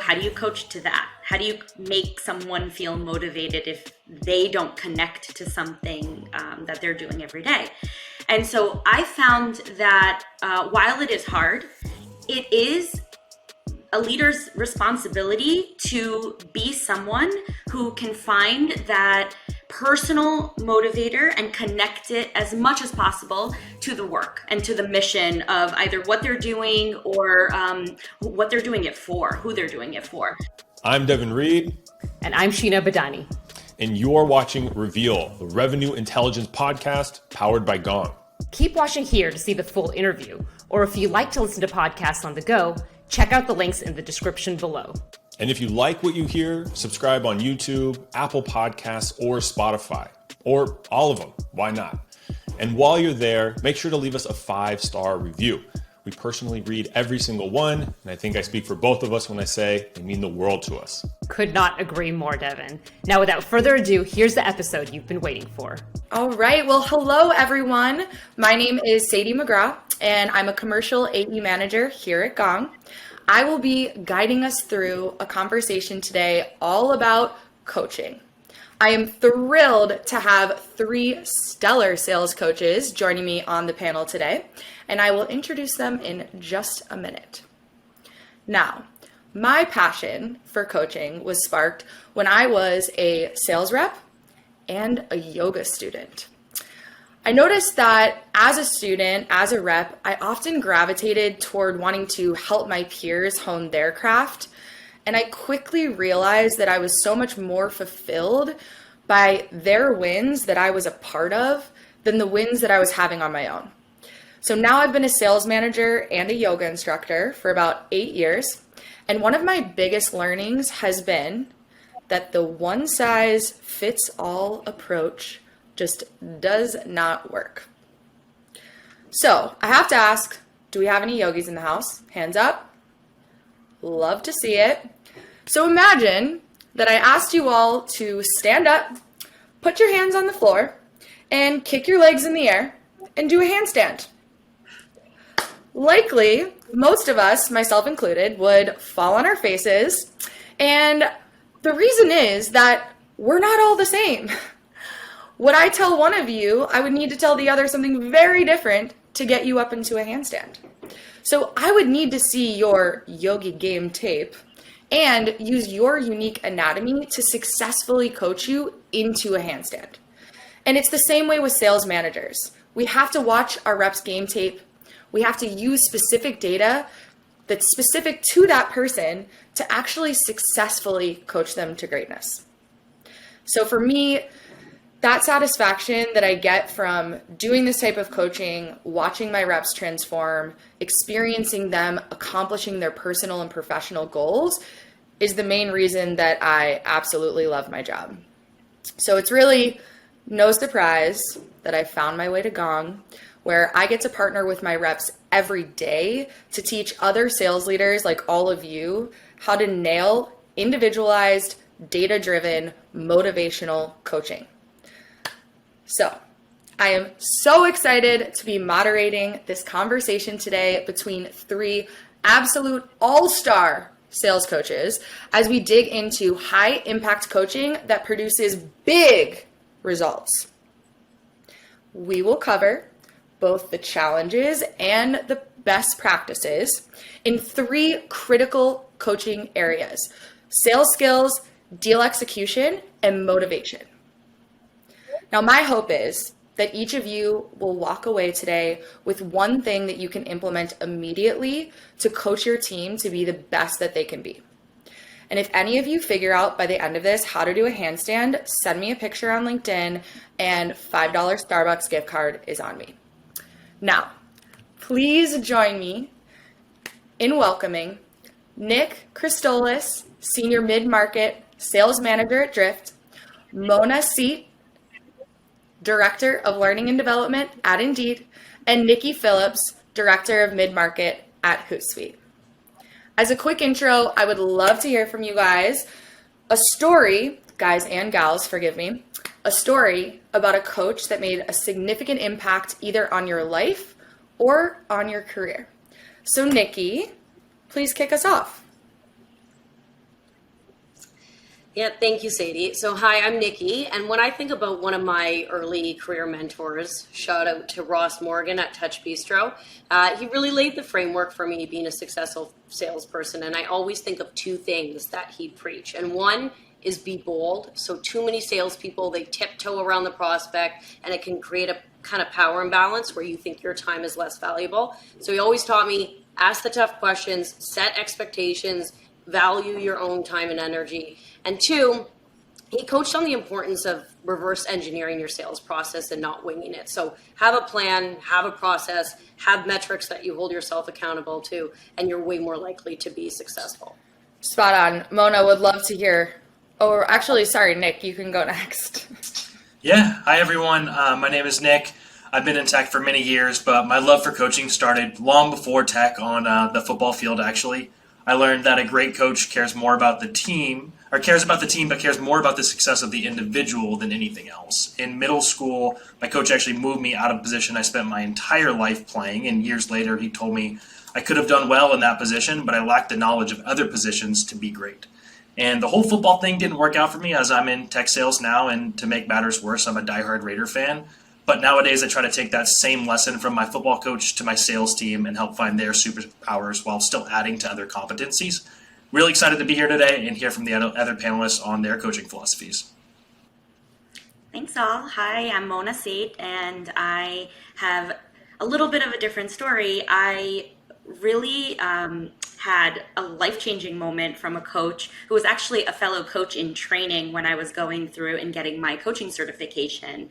how do you coach to that? How do you make someone feel motivated if they don't connect to something that they're doing every day? And so I found that while it is hard, it is a leader's responsibility to be someone who can find that personal motivator and connect it as much as possible to the work and to the mission of either what they're doing or what they're doing it for, who they're doing it for. I'm Devin Reed. And I'm Sheena Badani. And you're watching Reveal, the Revenue Intelligence podcast powered by Gong. Keep watching here to see the full interview, or if you like to listen to podcasts on the go, check out the links in the description below. And if you like what you hear, subscribe on YouTube, Apple Podcasts, or Spotify, or all of them. Why not? And while you're there, make sure to leave us a 5-star review. We personally read every single one, and I think I speak for both of us when I say they mean the world to us. Could not agree more, Devin. Now, without further ado, here's the episode you've been waiting for. All right. Well, hello, everyone. My name is Sadie McGraw, and I'm a commercial AE manager here at Gong. I will be guiding us through a conversation today all about coaching. I am thrilled to have 3 stellar sales coaches joining me on the panel today, and I will introduce them in just a minute. Now, my passion for coaching was sparked when I was a sales rep and a yoga student. I noticed that as a student, as a rep, I often gravitated toward wanting to help my peers hone their craft. And I quickly realized that I was so much more fulfilled by their wins that I was a part of than the wins that I was having on my own. So now I've been a sales manager and a yoga instructor for about 8 years. And one of my biggest learnings has been that the one-size-fits-all approach just does not work. So I have to ask, do we have any yogis in the house? Hands up. Love to see it. So imagine that I asked you all to stand up, put your hands on the floor, and kick your legs in the air and do a handstand. Likely, most of us, myself included, would fall on our faces. And the reason is that we're not all the same. What I tell one of you, I would need to tell the other something very different to get you up into a handstand. So I would need to see your yogi game tape and use your unique anatomy to successfully coach you into a handstand. And it's the same way with sales managers. We have to watch our reps' game tape. We have to use specific data that's specific to that person to actually successfully coach them to greatness. So for me, that satisfaction that I get from doing this type of coaching, watching my reps transform, experiencing them accomplishing their personal and professional goals is the main reason that I absolutely love my job. So it's really no surprise that I found my way to Gong, where I get to partner with my reps every day to teach other sales leaders like all of you how to nail individualized, data-driven, motivational coaching. So I am so excited to be moderating this conversation today between 3 absolute all-star sales coaches as we dig into high impact coaching that produces big results. We will cover both the challenges and the best practices in 3 critical coaching areas: sales skills, deal execution, and motivation. Now, my hope is that each of you will walk away today with one thing that you can implement immediately to coach your team to be the best that they can be. And if any of you figure out by the end of this how to do a handstand, send me a picture on LinkedIn, and $5 Starbucks gift card is on me. Now, please join me in welcoming Nick Christolos, Senior Mid-Market Sales Manager at Drift, Mona Seat, Director of Learning and Development at Indeed, and Niki Phillips, Director of Mid-Market at Hootsuite. As a quick intro, I would love to hear from you guys a story, guys and gals, forgive me, a story about a coach that made a significant impact either on your life or on your career. So Niki, please kick us off. Yeah, thank you, Sadie. So, hi, I'm Niki. And when I think about one of my early career mentors, shout out to Ross Morgan at Touch Bistro, he really laid the framework for me being a successful salesperson. And I always think of two things that he'd preach. And one is be bold. So, too many salespeople, they tiptoe around the prospect, and it can create a kind of power imbalance where you think your time is less valuable. So, he always taught me ask the tough questions, set expectations, value your own time and energy. And two, he coached on the importance of reverse engineering your sales process and not winging it. So have a plan, have a process, have metrics that you hold yourself accountable to, and you're way more likely to be successful. Spot on. Mona would love to hear. Or actually, sorry, Nick, you can go next. Yeah. Hi, everyone. My name is Nick. I've been in tech for many years, but my love for coaching started long before tech on the football field, actually. I learned that a great coach cares more about the team, but cares more about the success of the individual than anything else. In middle school, my coach actually moved me out of a position I spent my entire life playing, and years later he told me I could have done well in that position, but I lacked the knowledge of other positions to be great. And the whole football thing didn't work out for me as I'm in tech sales now, and to make matters worse, I'm a diehard Raider fan. But nowadays, I try to take that same lesson from my football coach to my sales team and help find their superpowers while still adding to other competencies. Really excited to be here today and hear from the other panelists on their coaching philosophies. Thanks all. Hi, I'm Mona Sate, and I have a little bit of a different story. I really had a life-changing moment from a coach who was actually a fellow coach in training when I was going through and getting my coaching certification.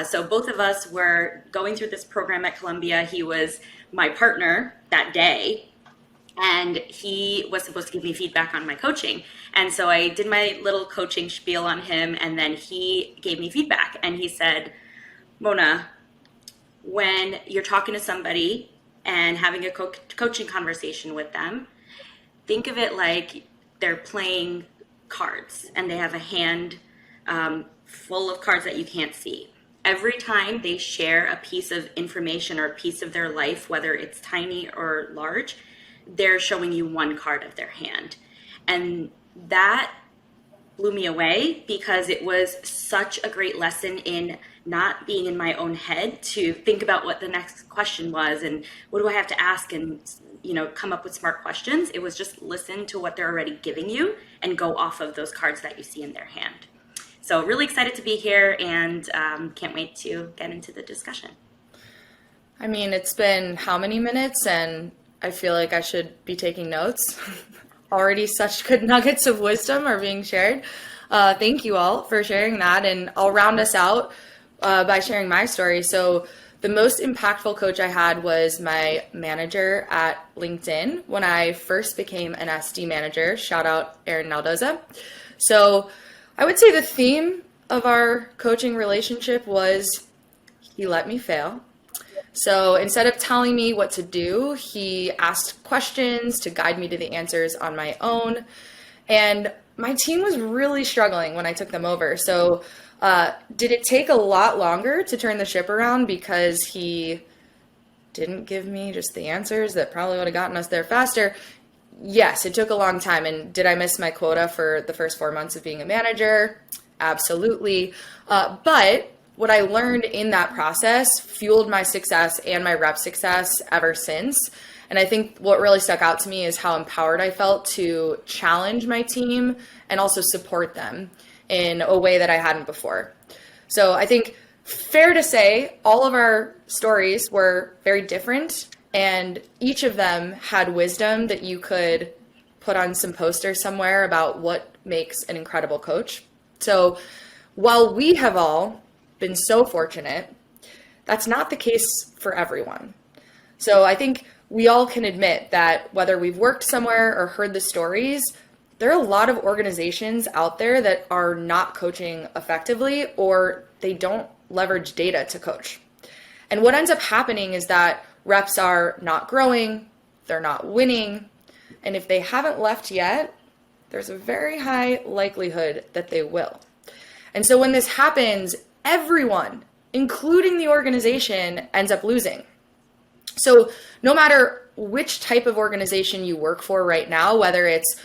So both of us were going through this program at Columbia. He was my partner that day, and he was supposed to give me feedback on my coaching. And so I did my little coaching spiel on him, and then he gave me feedback. And he said, Mona, when you're talking to somebody and having a coaching conversation with them, think of it like they're playing cards and they have a hand full of cards that you can't see. Every time they share a piece of information or a piece of their life, whether it's tiny or large, they're showing you one card of their hand. And that blew me away because it was such a great lesson in not being in my own head to think about what the next question was and what do I have to ask and come up with smart questions. It was just listen to what they're already giving you and go off of those cards that you see in their hand. So really excited to be here and can't wait to get into the discussion. I mean, it's been how many minutes, and I feel like I should be taking notes. Already such good nuggets of wisdom are being shared. Thank you all for sharing that, and I'll round us out by sharing my story. So the most impactful coach I had was my manager at LinkedIn when I first became an SD manager. Shout out Aaron Naldoza. So I would say the theme of our coaching relationship was he let me fail. So instead of telling me what to do, he asked questions to guide me to the answers on my own. And my team was really struggling when I took them over. So did it take a lot longer to turn the ship around because he didn't give me just the answers that probably would have gotten us there faster? Yes, it took a long time. And did I miss my quota for the first 4 months of being a manager? Absolutely. But what I learned in that process fueled my success and my rep success ever since. And I think what really stuck out to me is how empowered I felt to challenge my team and also support them in a way that I hadn't before. So I think fair to say all of our stories were very different, and each of them had wisdom that you could put on some posters somewhere about what makes an incredible coach. So while we have all been so fortunate, that's not the case for everyone. So I think we all can admit that whether we've worked somewhere or heard the stories, there are a lot of organizations out there that are not coaching effectively, or they don't leverage data to coach. And what ends up happening is that reps are not growing, they're not winning, and if they haven't left yet, there's a very high likelihood that they will. And so when this happens, everyone, including the organization, ends up losing. So no matter which type of organization you work for right now, whether it's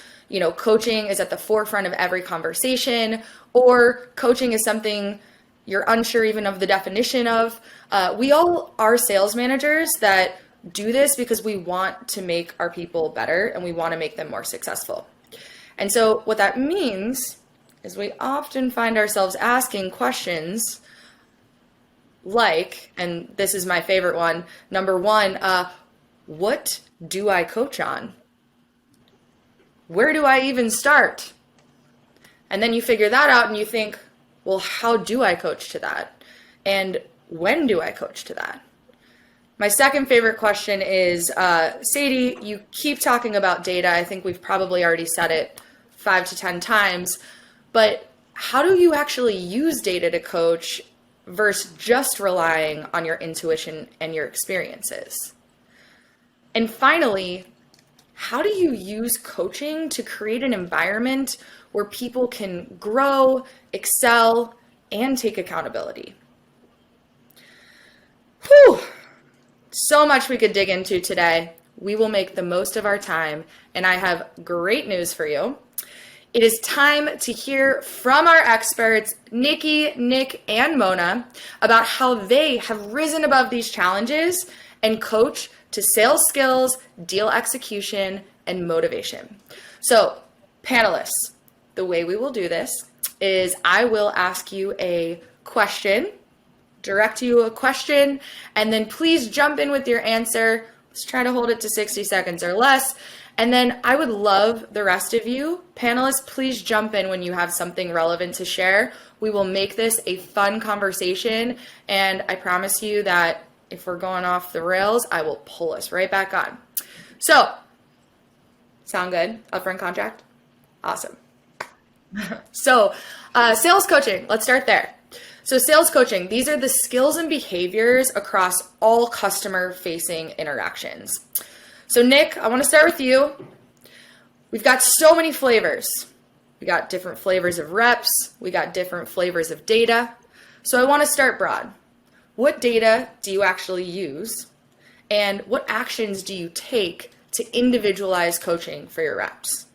coaching is at the forefront of every conversation, or coaching is something you're unsure even of the definition of. We all are sales managers that do this because we want to make our people better and we want to make them more successful. And so what that means is we often find ourselves asking questions like, and this is my favorite one, number one, what do I coach on? Where do I even start? And then you figure that out and you think, well, how do I coach to that? And when do I coach to that? My second favorite question is, Sadie, you keep talking about data. I think we've probably already said it 5 to 10 times, but how do you actually use data to coach versus just relying on your intuition and your experiences? And finally, how do you use coaching to create an environment where people can grow, excel, and take accountability? Whew! So much we could dig into today. We will make the most of our time, and I have great news for you. It is time to hear from our experts, Niki, Nick, and Mona, about how they have risen above these challenges and coach to sales skills, deal execution, and motivation. So, panelists, the way we will do this is I will ask you a question, direct you a question, and then please jump in with your answer. Let's try to hold it to 60 seconds or less. And then I would love the rest of you, panelists, please jump in when you have something relevant to share. We will make this a fun conversation, and I promise you that if we're going off the rails, I will pull us right back on. So, sound good? Upfront contract? Awesome. So, sales coaching, let's start there. So sales coaching, these are the skills and behaviors across all customer-facing interactions. So Nick, I want to start with you. We've got so many flavors. We got different flavors of reps. We got different flavors of data. So I want to start broad. What data do you actually use? And what actions do you take to individualize coaching for your reps?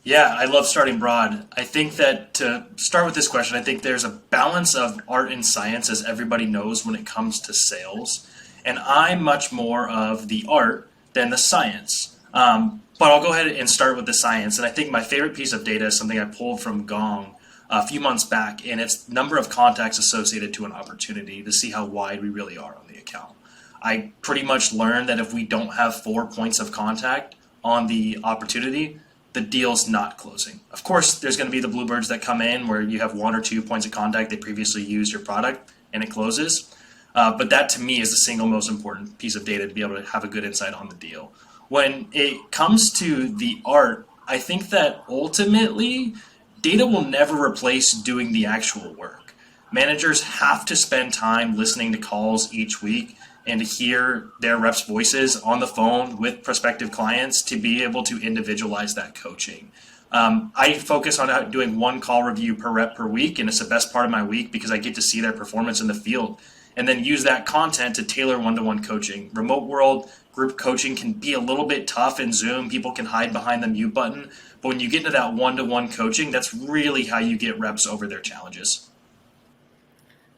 Yeah, I love starting broad. I think that to start with this question, I think there's a balance of art and science, as everybody knows, when it comes to sales. And I'm much more of the art than the science. But I'll go ahead and start with the science. And I think my favorite piece of data is something I pulled from Gong a few months back, and it's number of contacts associated to an opportunity to see how wide we really are on the account. I pretty much learned that if we don't have 4 points of contact on the opportunity, the deal's not closing. Of course, there's going to be the bluebirds that come in where you have 1 or 2 points of contact, they previously used your product, and it closes. But that to me is the single most important piece of data to be able to have a good insight on the deal. When it comes to the art, I think that ultimately data will never replace doing the actual work. Managers have to spend time listening to calls each week and to hear their reps' voices on the phone with prospective clients to be able to individualize that coaching. I focus on doing 1 call review per rep per week, and it's the best part of my week because I get to see their performance in the field and then use that content to tailor one-to-one coaching. Remote world, group coaching can be a little bit tough in Zoom. People can hide behind the mute button. But when you get into that one-to-one coaching, that's really how you get reps over their challenges.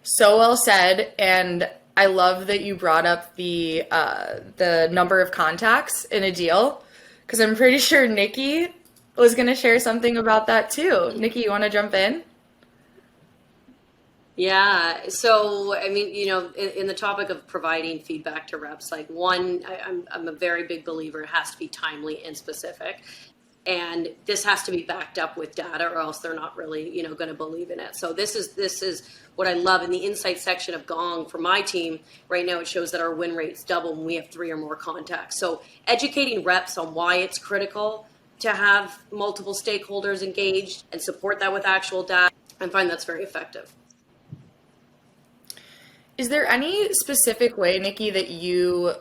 So well said. And I love that you brought up the number of contacts in a deal, because I'm pretty sure Niki was going to share something about that too. Niki, you want to jump in? Yeah. So, I mean, in the topic of providing feedback to reps, like I'm a very big believer. It has to be timely and specific. And this has to be backed up with data, or else they're not really, going to believe in it. So this is what I love in the insight section of Gong for my team. Right now, it shows that our win rates double when we have 3 or more contacts. So educating reps on why it's critical to have multiple stakeholders engaged and support that with actual data, I find that's very effective. Is there any specific way, Niki, that you,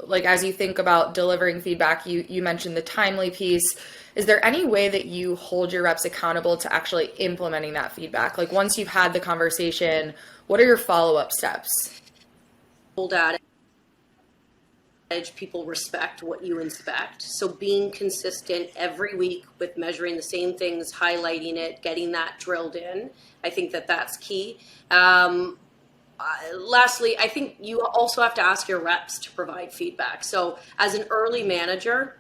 like as you think about delivering feedback, you mentioned the timely piece. Is there any way that you hold your reps accountable to actually implementing that feedback? Like once you've had the conversation, what are your follow-up steps? Data people respect what you inspect. So being consistent every week with measuring the same things, highlighting it, getting that drilled in, I think that that's key. Lastly, I think you also have to ask your reps to provide feedback. So as an early manager,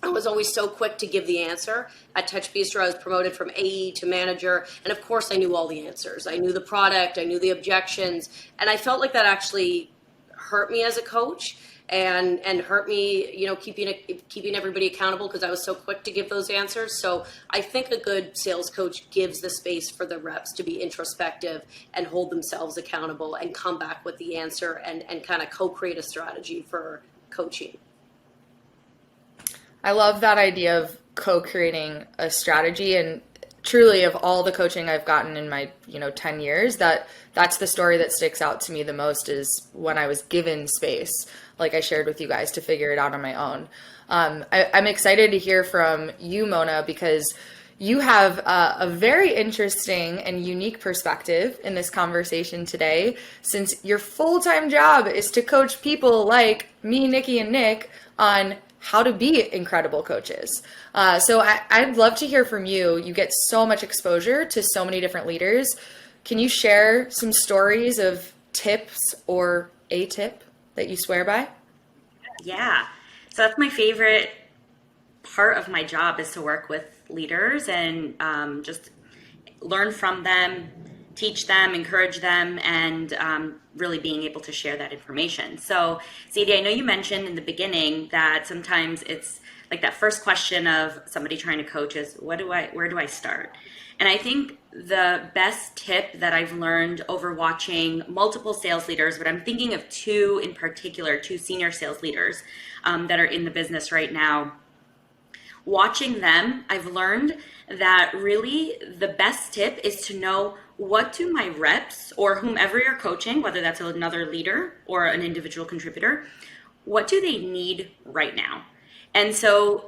I was always so quick to give the answer. At Touch Bistro, I was promoted from AE to manager. And of course, I knew all the answers. I knew the product, I knew the objections. And I felt like that actually hurt me as a coach and hurt me, keeping everybody accountable because I was so quick to give those answers. So I think a good sales coach gives the space for the reps to be introspective and hold themselves accountable and come back with the answer and kind of co-create a strategy for coaching. I love that idea of co-creating a strategy, and truly of all the coaching I've gotten in my 10 years, that's the story that sticks out to me the most, is when I was given space, like I shared with you guys, to figure it out on my own. I'm excited to hear from you, Mona, because you have a very interesting and unique perspective in this conversation today, since your full-time job is to coach people like me, Niki, and Nick on how to be incredible coaches. So I'd love to hear from you. You get so much exposure to so many different leaders. Can you share some stories of tips or a tip that you swear by? Yeah. So that's my favorite part of my job, is to work with leaders and just learn from them, teach them, encourage them, and really being able to share that information. So, Sadie, I know you mentioned in the beginning that sometimes it's like that first question of somebody trying to coach is, where do I start? And I think the best tip that I've learned over watching multiple sales leaders, but I'm thinking of two in particular, two senior sales leaders that are in the business right now. Watching them, I've learned that really the best tip is to know, what do my reps or whomever you're coaching, whether that's another leader or an individual contributor, what do they need right now? And so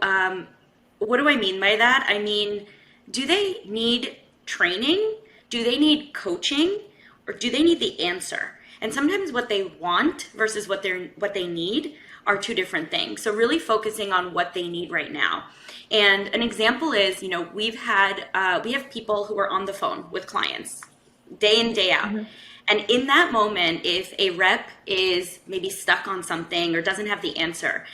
what do I mean by that? I mean, do they need training? Do they need coaching? Or do they need the answer? And sometimes what they want versus what they need are two different things. So really focusing on what they need right now. And an example is, we have people who are on the phone with clients day in, day out. Mm-hmm. And in that moment, if a rep is maybe stuck on something or doesn't have the answer,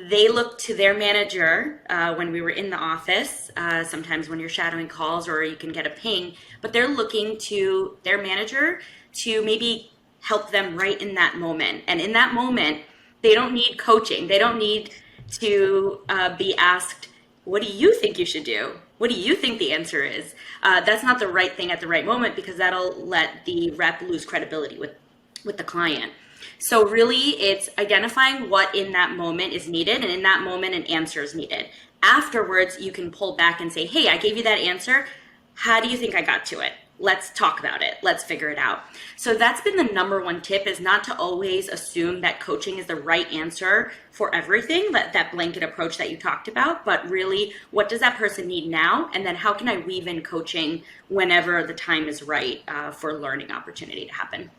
they look to their manager when we were in the office, sometimes when you're shadowing calls or you can get a ping, but they're looking to their manager to maybe help them right in that moment. And in that moment, they don't need coaching. They don't need to be asked, what do you think you should do? What do you think the answer is? That's not the right thing at the right moment, because that'll let the rep lose credibility with the client. So really, it's identifying what in that moment is needed, and in that moment, an answer is needed. Afterwards, you can pull back and say, hey, I gave you that answer. How do you think I got to it? Let's talk about it. Let's figure it out. So that's been the number one tip, is not to always assume that coaching is the right answer for everything, that blanket approach that you talked about, but really, what does that person need now? And then how can I weave in coaching whenever the time is right for learning opportunity to happen?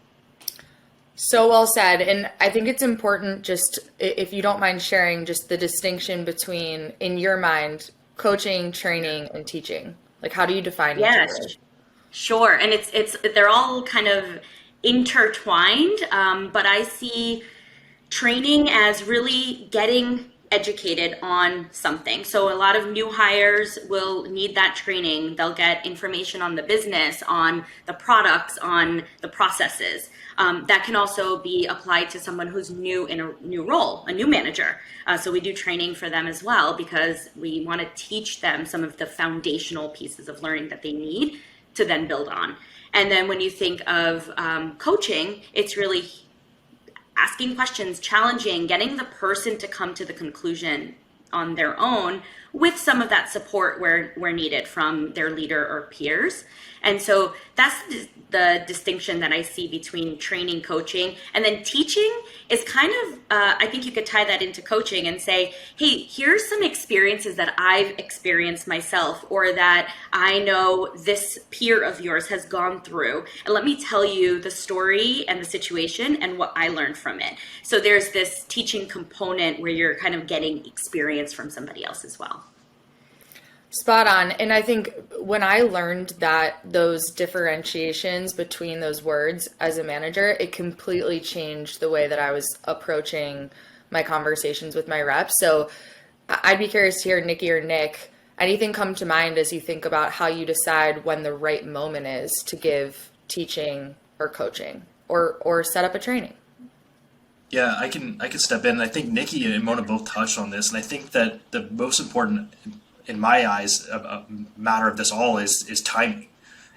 So well said. And I think it's important, just if you don't mind sharing, just the distinction between, in your mind, coaching, training, and teaching. Like, how do you define each other? Sure. And they're all kind of intertwined, but I see training as really getting educated on something. So a lot of new hires will need that training. They'll get information on the business, on the products, on the processes. That can also be applied to someone who's new in a new role, a new manager. So we do training for them as well, because we want to teach them some of the foundational pieces of learning that they need to then build on. And then when you think of coaching, it's really asking questions, challenging, getting the person to come to the conclusion on their own, with some of that support where needed from their leader or peers. And so that's the distinction that I see between training, coaching, and then teaching is kind of, I think you could tie that into coaching and say, hey, here's some experiences that I've experienced myself, or that I know this peer of yours has gone through. And let me tell you the story and the situation and what I learned from it. So there's this teaching component where you're kind of getting experience from somebody else as well. Spot on. And I think when I learned that those differentiations between those words as a manager, it completely changed the way that I was approaching my conversations with my reps. So I'd be curious to hear, Niki or Nick, anything come to mind as you think about how you decide when the right moment is to give teaching or coaching or set up a training? Yeah, I can step in. I think Niki and Mona both touched on this, and I think that the most important, in my eyes, a matter of this all is timing.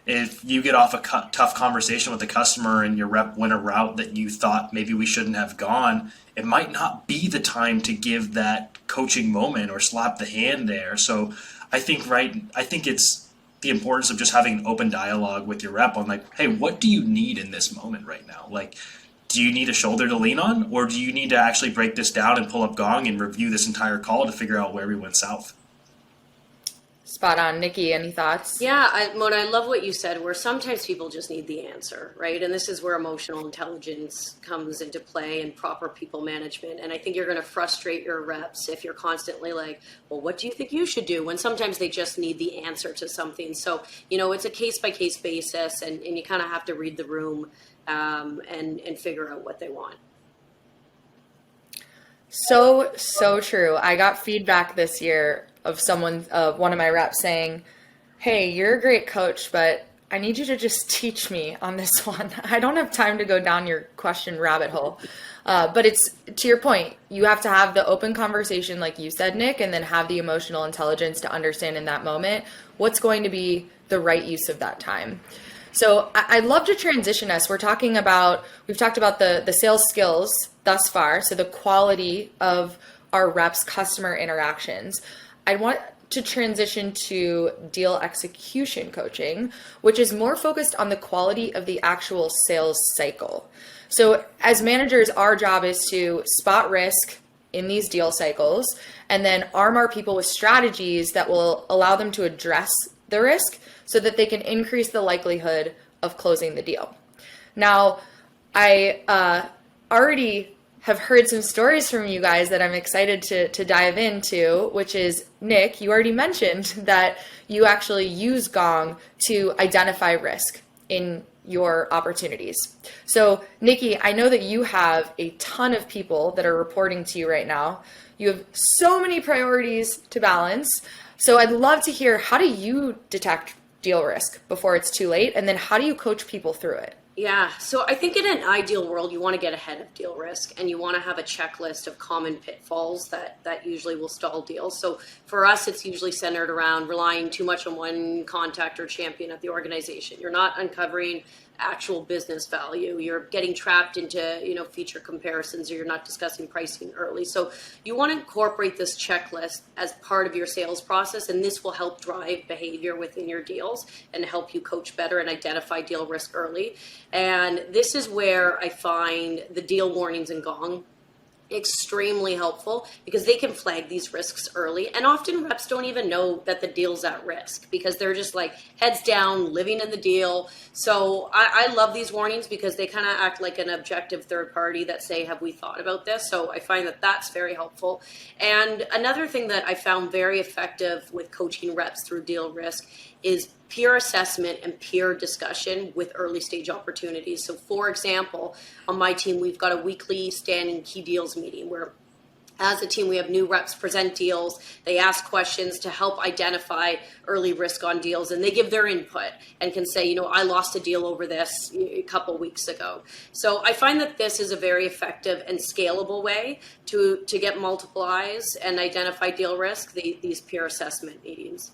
If you get off a tough conversation with a customer and your rep went a route that you thought maybe we shouldn't have gone, it might not be the time to give that coaching moment or slap the hand there. So I think it's the importance of just having an open dialogue with your rep on, like, hey, what do you need in this moment right now? Like, do you need a shoulder to lean on, or do you need to actually break this down and pull up Gong and review this entire call to figure out where we went south? Spot on. Niki, any thoughts? Yeah, Mona, I love what you said, where sometimes people just need the answer, right? And this is where emotional intelligence comes into play and proper people management. And I think you're going to frustrate your reps if you're constantly like, well, what do you think you should do? When sometimes they just need the answer to something. So, it's a case-by-case basis, and you kind of have to read the room and figure out what they want. So true. I got feedback this year of one of my reps saying, hey, you're a great coach, but I need you to just teach me on this one. I don't have time to go down your question rabbit hole. But it's, to your point, you have to have the open conversation, like you said, Nick, and then have the emotional intelligence to understand in that moment what's going to be the right use of that time. So I'd love to transition us. We've talked about the sales skills thus far, so the quality of our reps' customer interactions. I want to transition to deal execution coaching, which is more focused on the quality of the actual sales cycle. So as managers, our job is to spot risk in these deal cycles and then arm our people with strategies that will allow them to address the risk so that they can increase the likelihood of closing the deal. Now, I already have heard some stories from you guys that I'm excited to dive into, which is, Nick, you already mentioned that you actually use Gong to identify risk in your opportunities. So, Niki, I know that you have a ton of people that are reporting to you right now. You have so many priorities to balance. So I'd love to hear, how do you detect deal risk before it's too late? And then how do you coach people through it? Yeah, so I think in an ideal world, you want to get ahead of deal risk, and you want to have a checklist of common pitfalls that usually will stall deals. So for us, it's usually centered around relying too much on one contact or champion at the organization. You're not uncovering actual business value. You're getting trapped into, feature comparisons, or you're not discussing pricing early. So you want to incorporate this checklist as part of your sales process, and this will help drive behavior within your deals and help you coach better and identify deal risk early. And this is where I find the deal warnings in Gong extremely helpful, because they can flag these risks early, and often reps don't even know that the deal's at risk because they're just like heads down living in the deal. So I love these warnings because they kind of act like an objective third party that say, have we thought about this? So I find that that's very helpful. And another thing that I found very effective with coaching reps through deal risk is peer assessment and peer discussion with early stage opportunities. So for example, on my team, we've got a weekly standing key deals meeting where as a team, we have new reps present deals. They ask questions to help identify early risk on deals, and they give their input and can say, I lost a deal over this a couple weeks ago. So I find that this is a very effective and scalable way to get multiple eyes and identify deal risk, these peer assessment meetings.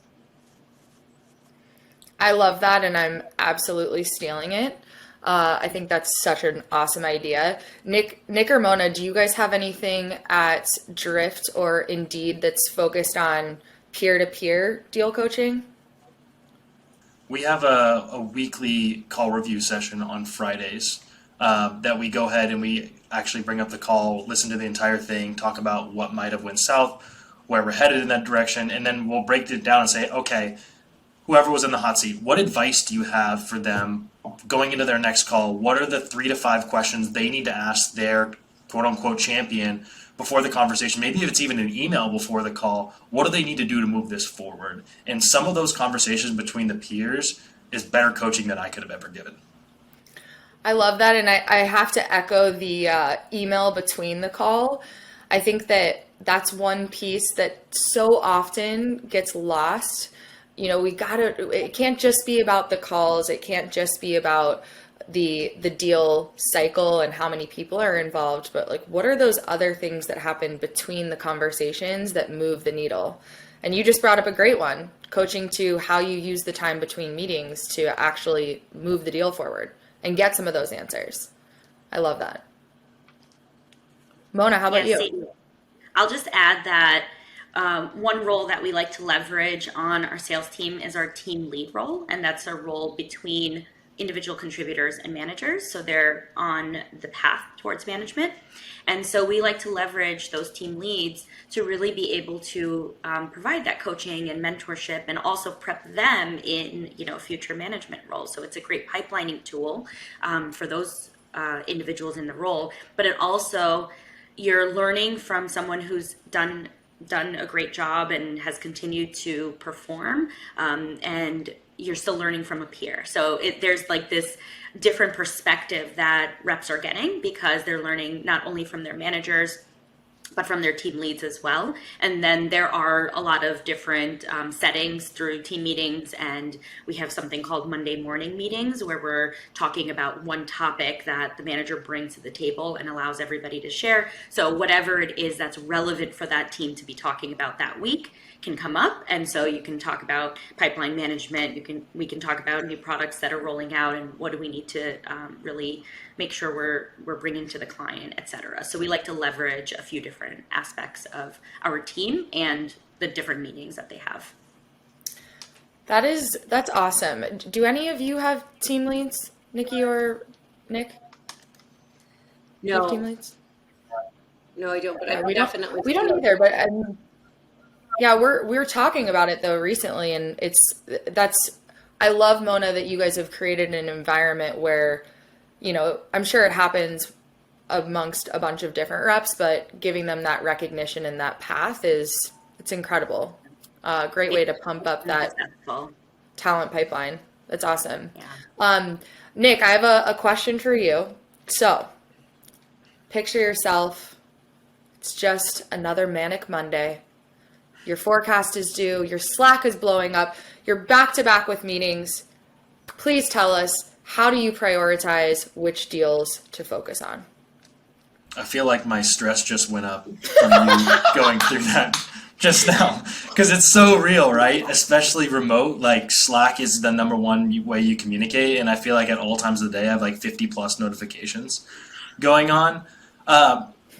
I love that, and I'm absolutely stealing it. I think that's such an awesome idea. Nick or Mona, do you guys have anything at Drift or Indeed that's focused on peer-to-peer deal coaching? We have a weekly call review session on Fridays that we go ahead and we actually bring up the call, listen to the entire thing, talk about what might have went south, where we're headed in that direction, and then we'll break it down and say, okay, whoever was in the hot seat, what advice do you have for them going into their next call? What are the 3 to 5 questions they need to ask their quote unquote champion before the conversation? Maybe if it's even an email before the call, what do they need to do to move this forward? And some of those conversations between the peers is better coaching than I could have ever given. I love that. And I have to echo the email between the call. I think that that's one piece that so often gets lost. You know, it can't just be about the calls. It can't just be about the deal cycle and how many people are involved, but like, what are those other things that happen between the conversations that move the needle? And you just brought up a great one, coaching to how you use the time between meetings to actually move the deal forward and get some of those answers. I love that. Mona, how about you? I'll just add that one role that we like to leverage on our sales team is our team lead role, and that's a role between individual contributors and managers. So they're on the path towards management. And so we like to leverage those team leads to really be able to provide that coaching and mentorship and also prep them in, future management roles. So it's a great pipelining tool for those individuals in the role, but it also, you're learning from someone who's done a great job and has continued to perform, and you're still learning from a peer. So there's like this different perspective that reps are getting because they're learning not only from their managers, but from their team leads as well. And then there are a lot of different settings through team meetings, and we have something called Monday morning meetings where we're talking about one topic that the manager brings to the table and allows everybody to share. So whatever it is that's relevant for that team to be talking about that week can come up. And so you can talk about pipeline management, we can talk about new products that are rolling out and what do we need to really make sure we're bringing to the client, et cetera. So we like to leverage a few different aspects of our team and the different meetings that they have. That's awesome. Do any of you have team leads, Niki or Nick? No. You have team leads? No, I don't, but Yeah, I definitely. we don't either, but yeah, we were talking about it though recently, and I love, Mona, that you guys have created an environment where, I'm sure it happens amongst a bunch of different reps, but giving them that recognition and that path it's incredible. Great way to pump up that talent pipeline. That's awesome. Yeah. Nick, I have a question for you. So picture yourself. It's just another manic Monday. Your forecast is due. Your Slack is blowing up. You're back to back with meetings. Please tell us, how do you prioritize which deals to focus on? I feel like my stress just went up from you going through that just now, because it's so real, right? Especially remote. Like, Slack is the number one way you communicate, and I feel like at all times of the day I have like 50 plus notifications going on.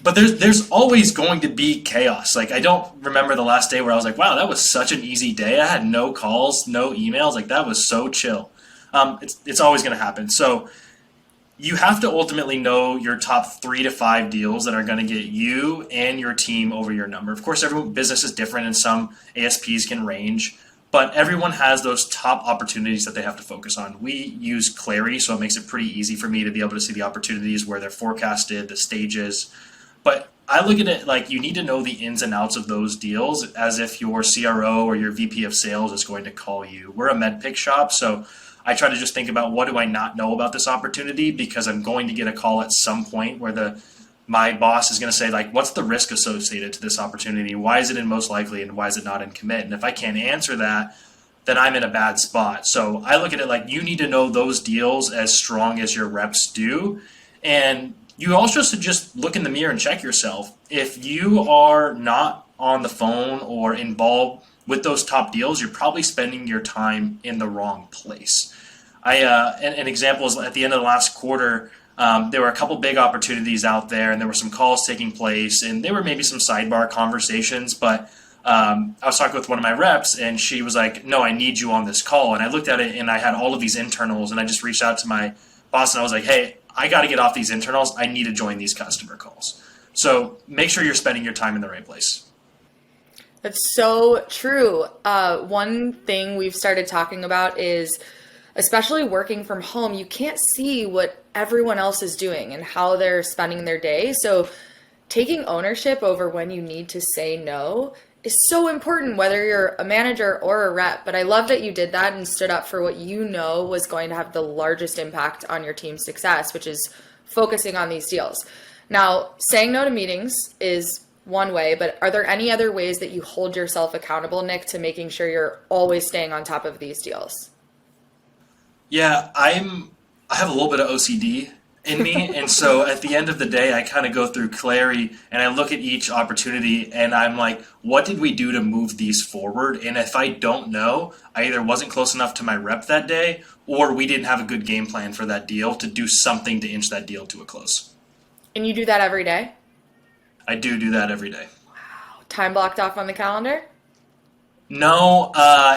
But there's always going to be chaos. Like, I don't remember the last day where I was like, wow, that was such an easy day. I had no calls, no emails. Like, that was so chill. It's always going to happen. So you have to ultimately know your top 3 to 5 deals that are going to get you and your team over your number. Of course, every business is different and some ASPs can range, but everyone has those top opportunities that they have to focus on. We use Clary, so it makes it pretty easy for me to be able to see the opportunities where they're forecasted, the stages. But I look at it like you need to know the ins and outs of those deals as if your CRO or your VP of sales is going to call you. We're a med pick shop, so I try to just think about what do I not know about this opportunity, because I'm going to get a call at some point where my boss is going to say, like, what's the risk associated to this opportunity? Why is it in most likely and why is it not in commit? And if I can't answer that, then I'm in a bad spot. So I look at it like you need to know those deals as strong as your reps do. And you also should just look in the mirror and check yourself. If you are not on the phone or involved with those top deals, you're probably spending your time in the wrong place. An example is at the end of the last quarter, there were a couple big opportunities out there, and there were some calls taking place, and there were maybe some sidebar conversations. But I was talking with one of my reps, and she was like, "No, I need you on this call." And I looked at it, and I had all of these internals, and I just reached out to my boss, and I was like, "Hey, I got to get off these internals. I need to join these customer calls." So make sure you're spending your time in the right place. That's so true. One thing we've started talking about is, especially working from home, you can't see what everyone else is doing and how they're spending their day. So taking ownership over when you need to say no is so important, whether you're a manager or a rep. But I love that you did that and stood up for what you know was going to have the largest impact on your team's success, which is focusing on these deals. Now, saying no to meetings is one way, but are there any other ways that you hold yourself accountable, Nick, to making sure you're always staying on top of these deals? Yeah, I have a little bit of OCD in me, and so at the end of the day, I kind of go through Clary and I look at each opportunity, and I'm like, what did we do to move these forward? And if I don't know, I either wasn't close enough to my rep that day, or we didn't have a good game plan for that deal to do something to inch that deal to a close. And you do that every day? I do that every day. Time blocked off on the calendar? No,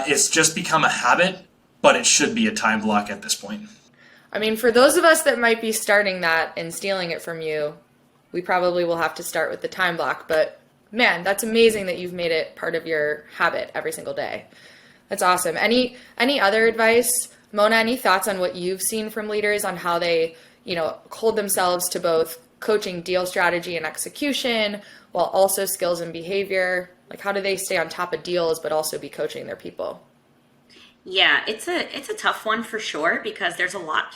it's just become a habit, but it should be a time block at this point. I mean, for those of us that might be starting that and stealing it from you, we probably will have to start with the time block. But man, that's amazing that you've made it part of your habit every single day. That's awesome. Any other advice? Mona, any thoughts on what you've seen from leaders on how they, hold themselves to both coaching deal strategy and execution while also skills and behavior? Like, how do they stay on top of deals but also be coaching their people? Yeah, it's a tough one for sure, because there's a lot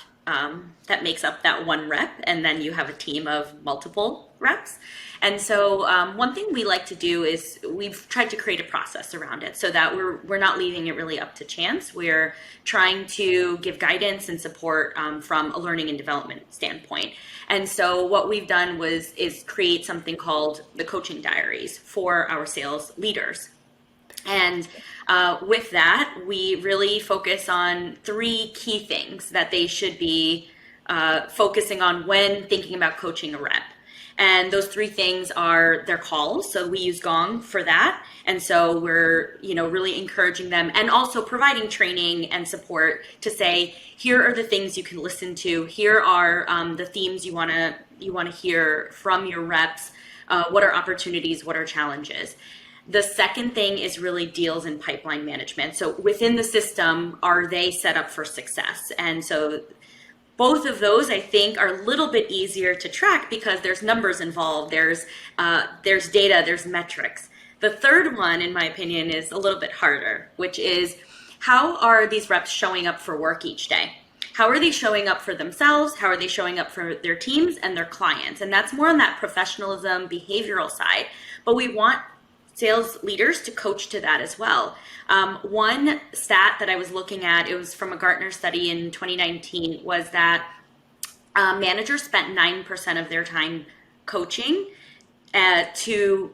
that makes up that one rep, and then you have a team of multiple reps. And so one thing we like to do is we've tried to create a process around it so that we're not leaving it really up to chance. We're trying to give guidance and support from a learning and development standpoint. And so what we've done is create something called the coaching diaries for our sales leaders. And with that, we really focus on 3 key things that they should be focusing on when thinking about coaching a rep. And those 3 things are their calls. So we use Gong for that. And so we're, really encouraging them and also providing training and support to say, here are the things you can listen to. Here are the themes you want to hear from your reps. What are opportunities? What are challenges? The second thing is really deals and pipeline management. So within the system, are they set up for success? And so both of those, I think, are a little bit easier to track because there's numbers involved, there's data, there's metrics. The third one, in my opinion, is a little bit harder, which is how are these reps showing up for work each day? How are they showing up for themselves? How are they showing up for their teams and their clients? And that's more on that professionalism, behavioral side. But we want sales leaders to coach to that as well. One stat that I was looking at, it was from a Gartner study in 2019, was that managers spent 9% of their time coaching to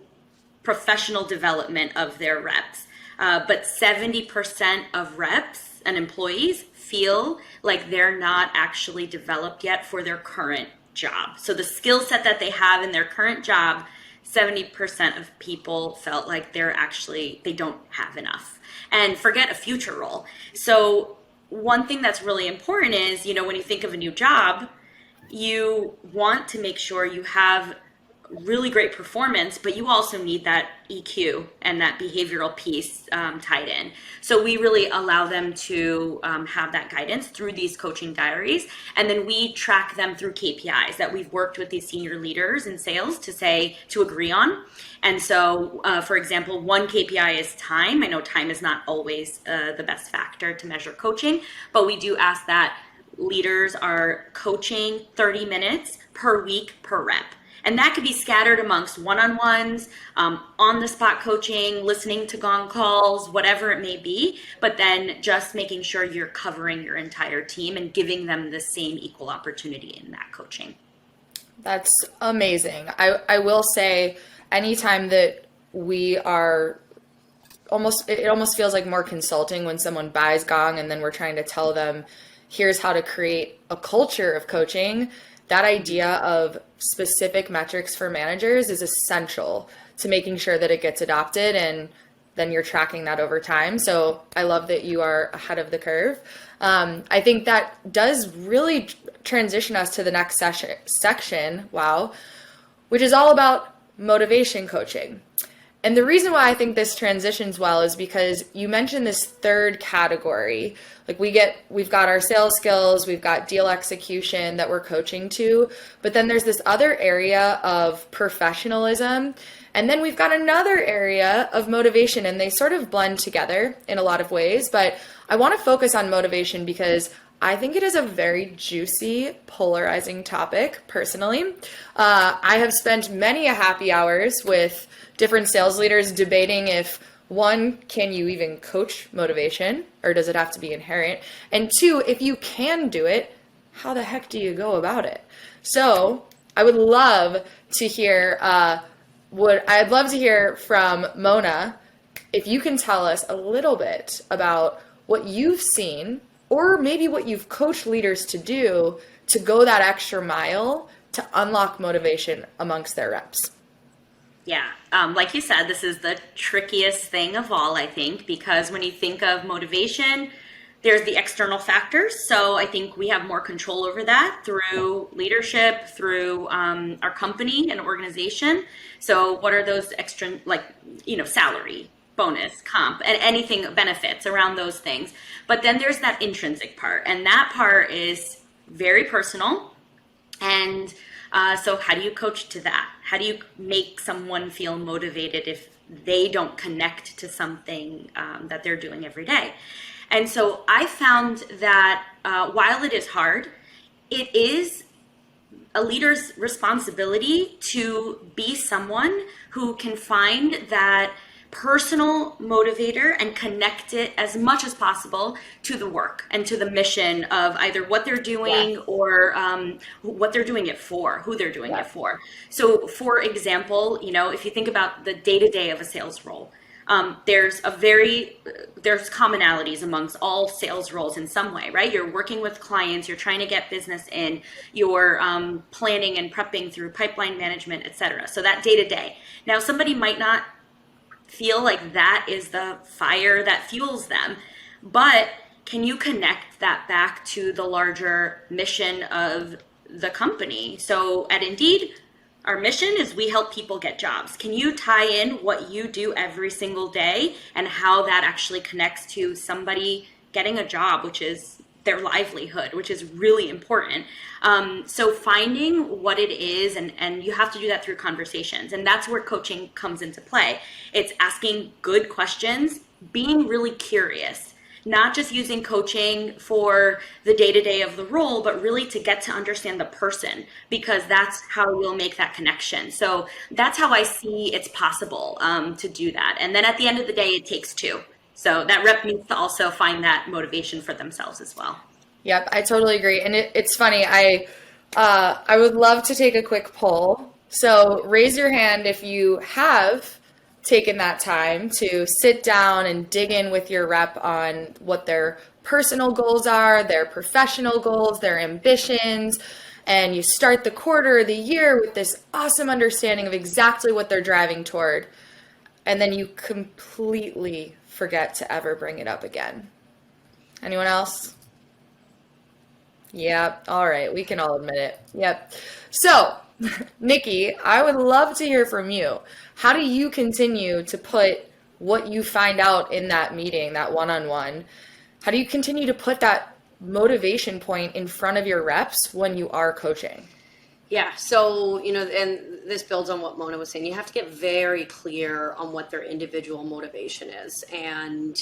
professional development of their reps. But 70% of reps and employees feel like they're not actually developed yet for their current job. So the skill set that they have in their current job, 70% of people felt like they don't have enough, and forget a future role. So one thing that's really important is, when you think of a new job, you want to make sure you have really great performance, but you also need that EQ and that behavioral piece tied in. So we really allow them to have that guidance through these coaching diaries. And then we track them through KPIs that we've worked with these senior leaders in sales to agree on. And so, for example, one KPI is time. I know time is not always the best factor to measure coaching, but we do ask that leaders are coaching 30 minutes per week per rep. And that could be scattered amongst one-on-ones, on-the-spot coaching, listening to Gong calls, whatever it may be, but then just making sure you're covering your entire team and giving them the same equal opportunity in that coaching. That's amazing. I will say, anytime that we are it almost feels like more consulting when someone buys Gong and then we're trying to tell them, here's how to create a culture of coaching, that idea of specific metrics for managers is essential to making sure that it gets adopted, and then you're tracking that over time. So I love that you are ahead of the curve. I think that does really transition us to the next section, which is all about motivation coaching. And the reason why I think this transitions well is because you mentioned this third category. Like we've got our sales skills, we've got deal execution that we're coaching to, but then there's this other area of professionalism. And then we've got another area of motivation, and they sort of blend together in a lot of ways. But I want to focus on motivation because I think it is a very juicy, polarizing topic, personally. I have spent many a happy hours with different sales leaders debating if, one, can you even coach motivation, or does it have to be inherent? And two, if you can do it, how the heck do you go about it? So I would love to hear, I'd love to hear from Mona, if you can tell us a little bit about what you've seen, or maybe what you've coached leaders to do to go that extra mile to unlock motivation amongst their reps. Yeah, like you said, this is the trickiest thing of all, I think, because when you think of motivation, there's the external factors. So I think we have more control over that through leadership, through our company and organization. So what are those extra, salary, bonus, comp, and anything, benefits around those things. But then there's that intrinsic part, and that part is very personal. And so how do you coach to that? How do you make someone feel motivated if they don't connect to something that they're doing every day? And so I found that while it is hard, it is a leader's responsibility to be someone who can find that personal motivator and connect it as much as possible to the work and to the mission of either what they're doing or what they're doing it for, who they're doing it for. So for example, if you think about the day-to-day of a sales role, there's commonalities amongst all sales roles in some way, right? You're working with clients, you're trying to get business in, you're planning and prepping through pipeline management, et cetera. So that day-to-day. Now, somebody might not feel like that is the fire that fuels them, but can you connect that back to the larger mission of the company? So at Indeed, our mission is we help people get jobs. Can you tie in what you do every single day and how that actually connects to somebody getting a job, which is their livelihood, which is really important. So finding what it is, and you have to do that through conversations. And that's where coaching comes into play. It's asking good questions, being really curious, not just using coaching for the day-to-day of the role, but really to get to understand the person, because that's how you'll make that connection. So that's how I see it's possible to do that. And then at the end of the day, it takes two. So that rep needs to also find that motivation for themselves as well. Yep, I totally agree. And it's funny, I would love to take a quick poll. So raise your hand if you have taken that time to sit down and dig in with your rep on what their personal goals are, their professional goals, their ambitions, and you start the quarter or the year with this awesome understanding of exactly what they're driving toward, and then you completely forget to ever bring it up again. Anyone else? Yep. All right. We can all admit it. Yep. So, Niki, I would love to hear from you. How do you continue to put what you find out in that meeting, that one-on-one, how do you continue to put that motivation point in front of your reps when you are coaching? Yeah, so, and this builds on what Mona was saying. You have to get very clear on what their individual motivation is. And,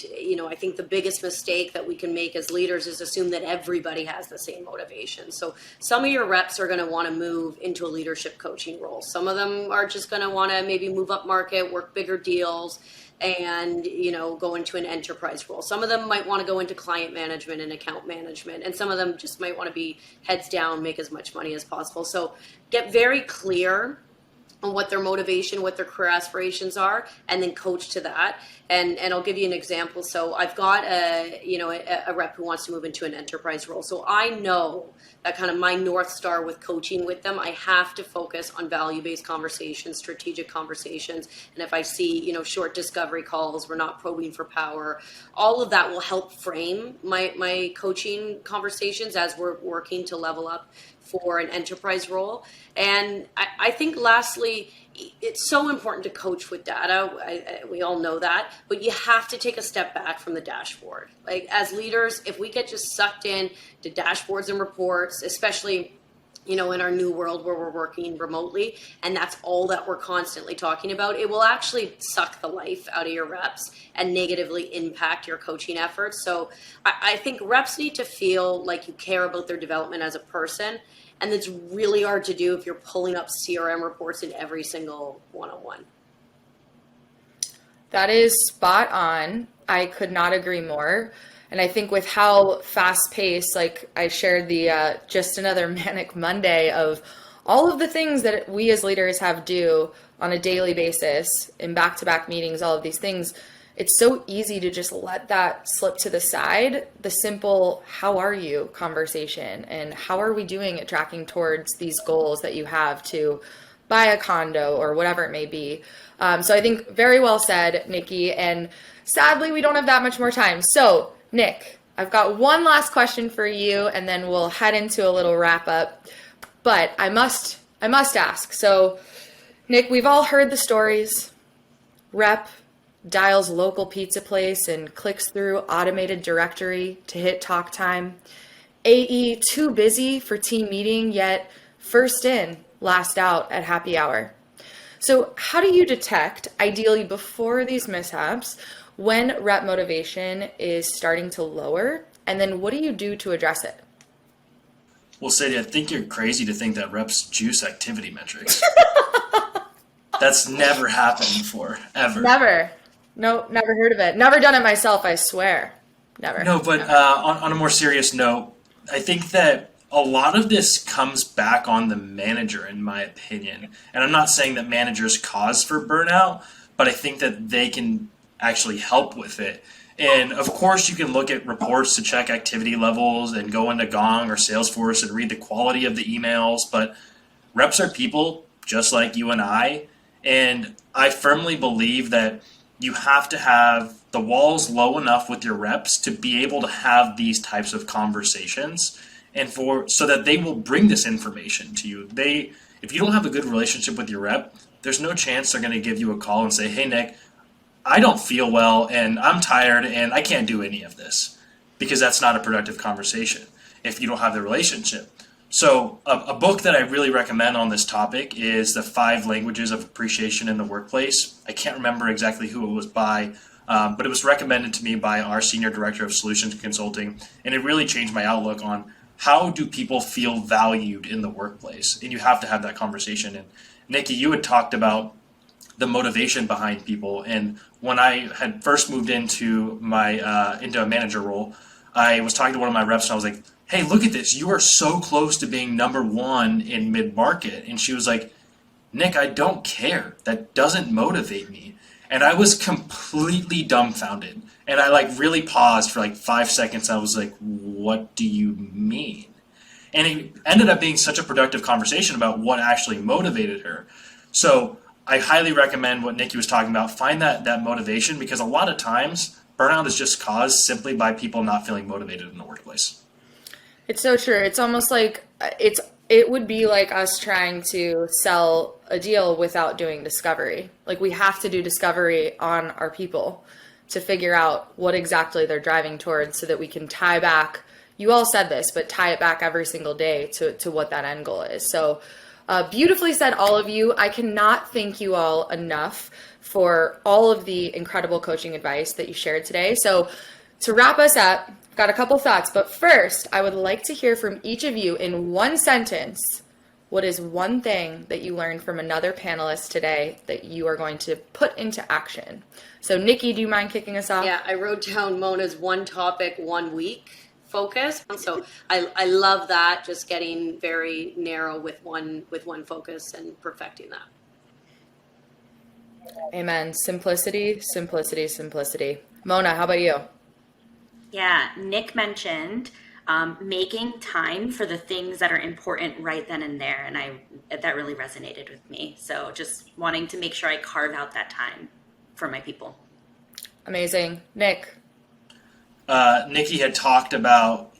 I think the biggest mistake that we can make as leaders is assume that everybody has the same motivation. So some of your reps are going to want to move into a leadership coaching role. Some of them are just going to want to maybe move up market, work bigger deals, and go into an enterprise role. Some of them might want to go into client management and account management, and some of them just might want to be heads down, make as much money as possible. So get very clear on what their motivation, what their career aspirations are, and then coach to that. And I'll give you an example. So I've got a rep who wants to move into an enterprise role. So I know that kind of my North Star with coaching with them, I have to focus on value-based conversations, strategic conversations. And if I see, short discovery calls, we're not probing for power, all of that will help frame my coaching conversations as we're working to level up for an enterprise role. And I think lastly, it's so important to coach with data. We all know that, but you have to take a step back from the dashboard. Like as leaders, if we get just sucked in to dashboards and reports, especially in our new world where we're working remotely, and that's all that we're constantly talking about, it will actually suck the life out of your reps and negatively impact your coaching efforts. So I think reps need to feel like you care about their development as a person. And it's really hard to do if you're pulling up CRM reports in every single one-on-one. That is spot on. I could not agree more. And I think with how fast-paced, like I shared the just another manic Monday of all of the things that we as leaders have due on a daily basis in back-to-back meetings, all of these things, it's so easy to just let that slip to the side. The simple, how are you conversation, and how are we doing at tracking towards these goals that you have to buy a condo or whatever it may be. So I think very well said, Niki. And sadly, we don't have that much more time. So Nick, I've got one last question for you, and then we'll head into a little wrap up. But I must ask. So Nick, we've all heard the stories. Rep dials local pizza place and clicks through automated directory to hit talk time. AE too busy for team meeting, yet first in, last out at happy hour. So how do you detect, ideally before these mishaps, when rep motivation is starting to lower? And then what do you do to address it? Well, Sadie, I think you're crazy to think that reps juice activity metrics. That's never happened before, ever. Never. No, never heard of it. Never done it myself, I swear. Never. No, but on a more serious note, I think that a lot of this comes back on the manager, in my opinion. And I'm not saying that managers cause for burnout, but I think that they can actually help with it. And of course, you can look at reports to check activity levels and go into Gong or Salesforce and read the quality of the emails. But reps are people just like you and I. And I firmly believe that you have to have the walls low enough with your reps to be able to have these types of conversations, and so that they will bring this information to you. If you don't have a good relationship with your rep, there's no chance they're going to give you a call and say, "Hey Nick, I don't feel well and I'm tired and I can't do any of this," because that's not a productive conversation if you don't have the relationship. So a book that I really recommend on this topic is The 5 Languages of Appreciation in the Workplace. I can't remember exactly who it was by, but it was recommended to me by our Senior Director of Solutions Consulting, and it really changed my outlook on how do people feel valued in the workplace. And you have to have that conversation. And Niki, you had talked about the motivation behind people, and when I had first moved into a manager role, I was talking to one of my reps and I was like, "Hey, look at this. You are so close to being number 1 in mid-market." And she was like, "Nick, I don't care. That doesn't motivate me." And I was completely dumbfounded. And I really paused for 5 seconds. I was like, "What do you mean?" And it ended up being such a productive conversation about what actually motivated her. So I highly recommend what Niki was talking about. Find that motivation, because a lot of times burnout is just caused simply by people not feeling motivated in the workplace. It's so true. It's almost like it would be like us trying to sell a deal without doing discovery. Like, we have to do discovery on our people to figure out what exactly they're driving towards, so that we can tie back. You all said this, but tie it back every single day to what that end goal is. So beautifully said, all of you. I cannot thank you all enough for all of the incredible coaching advice that you shared today. So to wrap us up, I've got a couple thoughts, but first, I would like to hear from each of you in one sentence. What is one thing that you learned from another panelist today that you are going to put into action? So Niki, do you mind kicking us off? Yeah, I wrote down Mona's 1 topic, 1 week focus. So I love that, just getting very narrow with one focus and perfecting that. Amen. Simplicity, simplicity, simplicity. Mona, how about you? Yeah, Nick mentioned making time for the things that are important right then and there, and that really resonated with me. So just wanting to make sure I carve out that time for my people. Amazing. Nick. Niki had talked about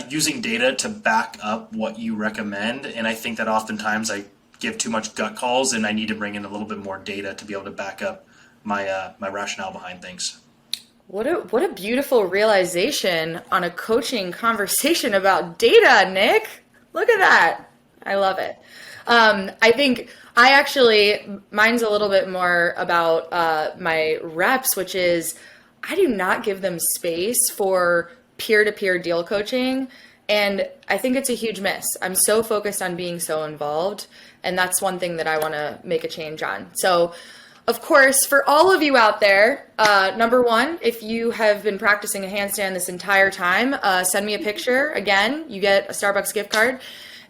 using data to back up what you recommend, and I think that oftentimes I give too much gut calls, and I need to bring in a little bit more data to be able to back up my rationale behind things. What a beautiful realization on a coaching conversation about data, Nick. Look at that. I love it. I think mine's a little bit more about my reps, which is I do not give them space for peer-to-peer deal coaching. And I think it's a huge miss. I'm so focused on being so involved. And that's one thing that I want to make a change on. So of course, for all of you out there, number one, if you have been practicing a handstand this entire time, send me a picture. Again, you get a Starbucks gift card.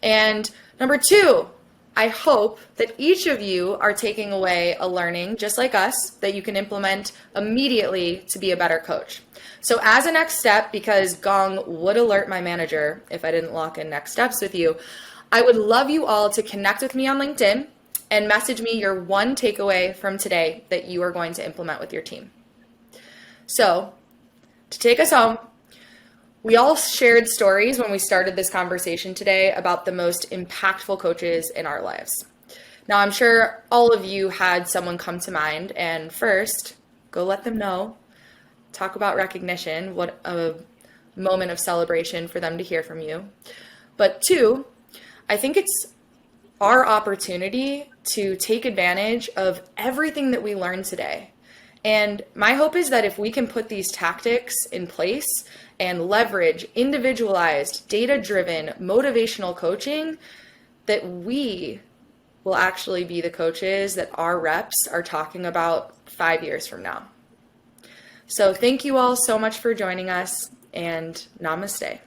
And number two, I hope that each of you are taking away a learning, just like us, that you can implement immediately to be a better coach. So as a next step, because Gong would alert my manager if I didn't lock in next steps with you, I would love you all to connect with me on LinkedIn and message me your one takeaway from today that you are going to implement with your team. So, to take us home, we all shared stories when we started this conversation today about the most impactful coaches in our lives. Now, I'm sure all of you had someone come to mind, and first, go let them know. Talk about recognition, what a moment of celebration for them to hear from you. But two, I think it's our opportunity to take advantage of everything that we learned today. And my hope is that if we can put these tactics in place and leverage individualized, data-driven, motivational coaching, that we will actually be the coaches that our reps are talking about 5 years from now. So thank you all so much for joining us, and namaste.